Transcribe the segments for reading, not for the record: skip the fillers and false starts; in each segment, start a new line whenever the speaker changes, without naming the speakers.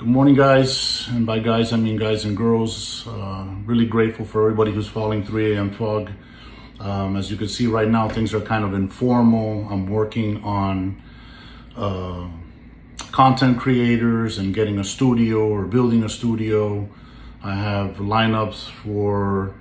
Good morning, guys. And by guys, I mean guys and girls. Really grateful for everybody who's following 3 a.m. Fog. As you can see right now, things are kind of informal. I'm working on content creators and getting a studio or building a studio. I have lineups for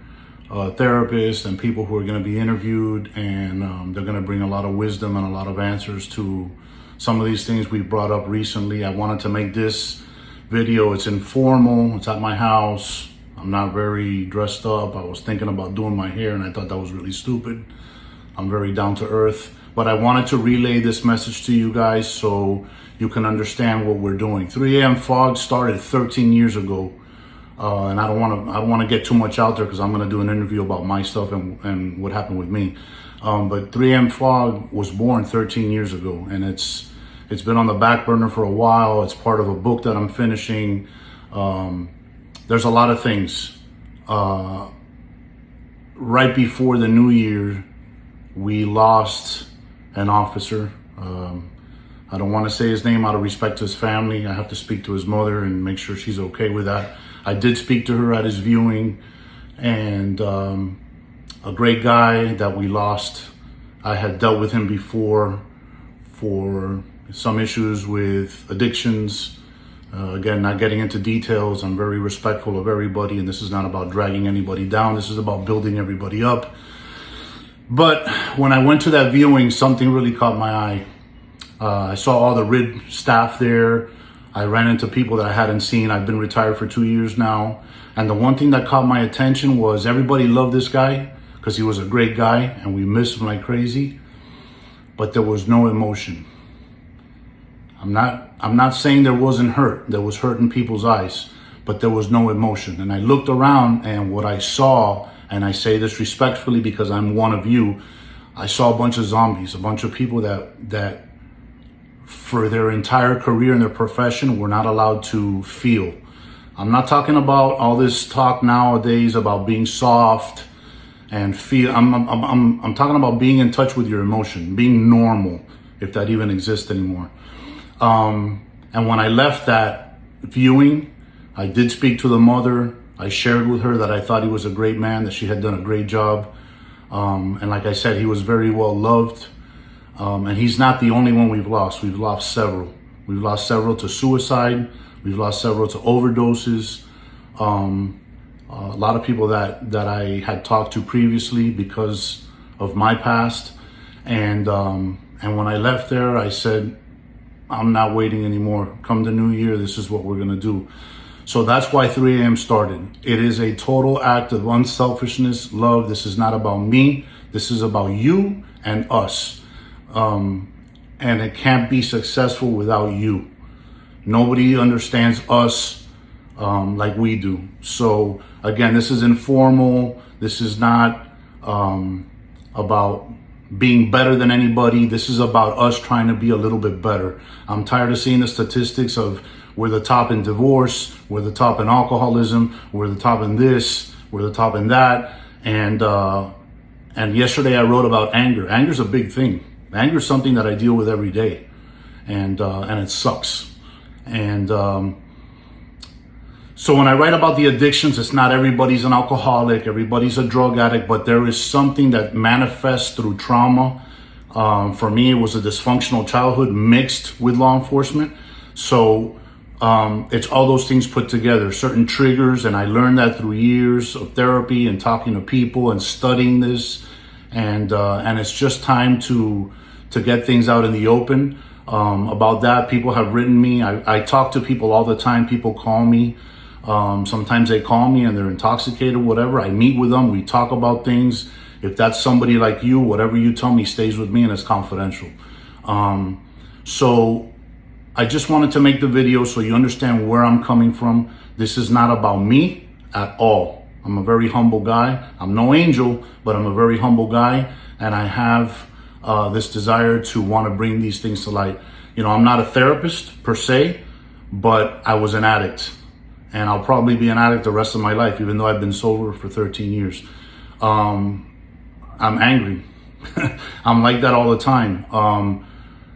therapists and people who are going to be interviewed, and they're going to bring a lot of wisdom and a lot of answers to some of these things we brought up recently. I wanted to make this video. It's informal. It's at my house. I'm not very dressed up. I was thinking about doing my hair and I thought that was really stupid. I'm very down to earth, but I wanted to relay this message to you guys so you can understand what we're doing. 3 a.m. Fog started 13 years ago. And I don't want to get too much out there because I'm going to do an interview about my stuff and what happened with me. But 3 a.m. Fog was born 13 years ago, and it's been on the back burner for a while. It's part of a book that I'm finishing. There's a lot of things. Right before the new year, we lost an officer. I don't want to say his name out of respect to his family. I have to speak to his mother and make sure she's okay with that. I did speak to her at his viewing, and a great guy that we lost. I had dealt with him before for some issues with addictions. Again, not getting into details. I'm very respectful of everybody, and this is not about dragging anybody down. This is about building everybody up. But when I went to that viewing, something really caught my eye. I saw all the RID staff there. I ran into people that I hadn't seen. I've been retired for 2 years now. And the one thing that caught my attention was everybody loved this guy because he was a great guy and we missed him like crazy. But there was no emotion. I'm not saying there wasn't hurt. There was hurt in people's eyes, but there was no emotion. And I looked around, and what I saw, and I say this respectfully because I'm one of you, I saw a bunch of zombies, a bunch of people that for their entire career in their profession were not allowed to feel. I'm not talking about all this talk nowadays about being soft and feel. I'm talking about being in touch with your emotion, being normal, if that even exists anymore. And when I left that viewing, I did speak to the mother. I shared with her that I thought he was a great man, that she had done a great job. And like I said, he was very well loved. And he's not the only one we've lost. We've lost several. We've lost several to suicide. We've lost several to overdoses. A lot of people that I had talked to previously because of my past. And when I left there, I said, I'm not waiting anymore. Come the new year, this is what we're gonna do. So that's why 3 a.m. started. It is a total act of unselfishness, love. This is not about me. This is about you and us. And it can't be successful without you. Nobody understands us like we do. So again, this is informal. This is not about being better than anybody. This is about us trying to be a little bit better. I'm tired of seeing the statistics of we're the top in divorce, we're the top in alcoholism, we're the top in this, we're the top in that. And yesterday I wrote about anger. Anger is a big thing. Anger is something that I deal with every day, and it sucks. And so when I write about the addictions, it's not everybody's an alcoholic, everybody's a drug addict, but there is something that manifests through trauma. For me, it was a dysfunctional childhood mixed with law enforcement. So it's all those things put together, certain triggers, and I learned that through years of therapy and talking to people and studying this. And it's just time to get things out in the open. About that, people have written me. I talk to people all the time. People call me. Sometimes they call me and they're intoxicated, whatever. I meet with them. We talk about things. If that's somebody like you, whatever you tell me stays with me and it's confidential. So I just wanted to make the video so you understand where I'm coming from. This is not about me at all. I'm a very humble guy. I'm no angel, but I'm a very humble guy. And I have this desire to want to bring these things to light. You know, I'm not a therapist per se, but I was an addict. And I'll probably be an addict the rest of my life, even though I've been sober for 13 years. I'm angry. I'm like that all the time.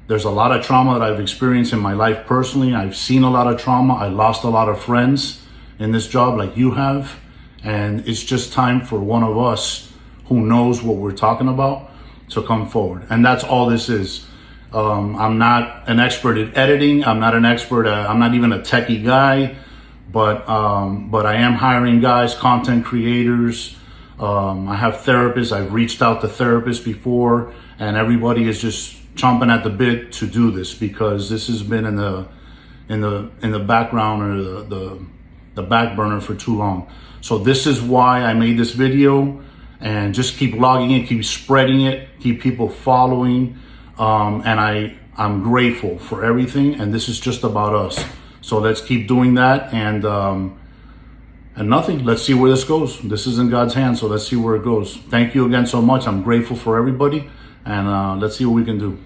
There's a lot of trauma that I've experienced in my life personally. I've seen a lot of trauma. I lost a lot of friends in this job like you have. And it's just time for one of us who knows what we're talking about to come forward. And that's all this is. I'm not an expert at editing. I'm not an expert. I'm not even a techie guy, but I am hiring guys, content creators. I have therapists. I've reached out to therapists before, and everybody is just chomping at the bit to do this because this has been in the background or the back burner for too long. So this is why I made this video, and just keep logging it, keep spreading it, keep people following. And I'm grateful for everything, and this is just about us. So let's keep doing that, and nothing. Let's see where this goes. This is in God's hands, so let's see where it goes. Thank you again so much. I'm grateful for everybody, and let's see what we can do.